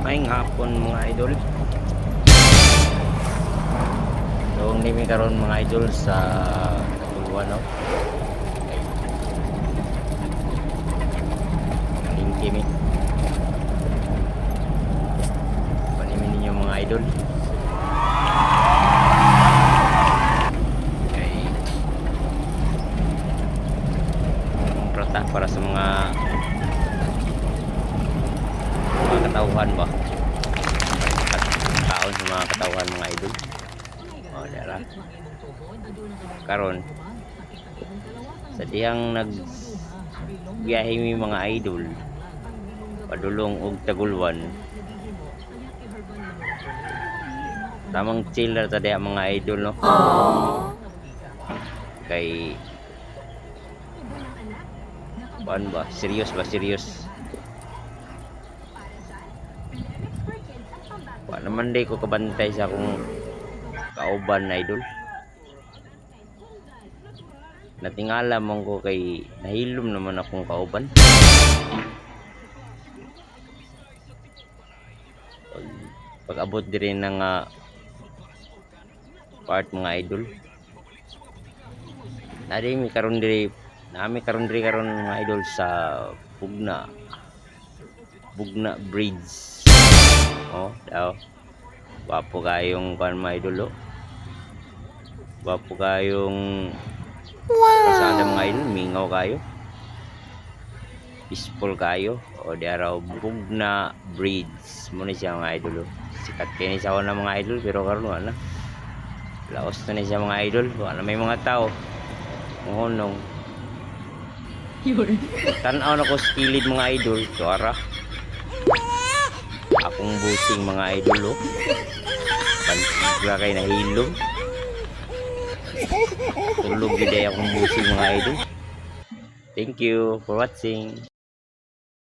Maayong hapon mga idol. So hindi mi karon mga idol sa Katuluan no. Lingki mi. Panimin ninyo mga idol. Okay. Ang prata para sa mga katauhan ba? Taon sa mga katauhan mga idol. Oh, dara. Karon sa diyang nagbiyahe mi mga idol padulong og Tagulwan. Tamang chiller ta diha mga idol no. Kay kuan ba? Serious ba? Serious. Wa naman day ko kabantay sa akong kauban na idol. Natingala mong ko kay nahilom naman akong kauban. Pag abot diri ng part mga idol. Nami karon diri karon mga idol sa Bugna. Bugna Bridge. Oh, daw. Wapo kayong kan mga idol. Wapo kayong kasada mga idol, mingaw kayo. Peaceful kayo. O di araw Bugna Bridge. Muna siya mga idol. Sikat kayo ni sa na mga idol pero karon wala. Laos na siya mga idol. Wala may mga tao. Ngunong. Tanaw na ko skilled mga idol. Tuara. Akong busing mga idol. Pansigla kayo nahilom. Tulog gid akong busing mga idol. Thank you for watching.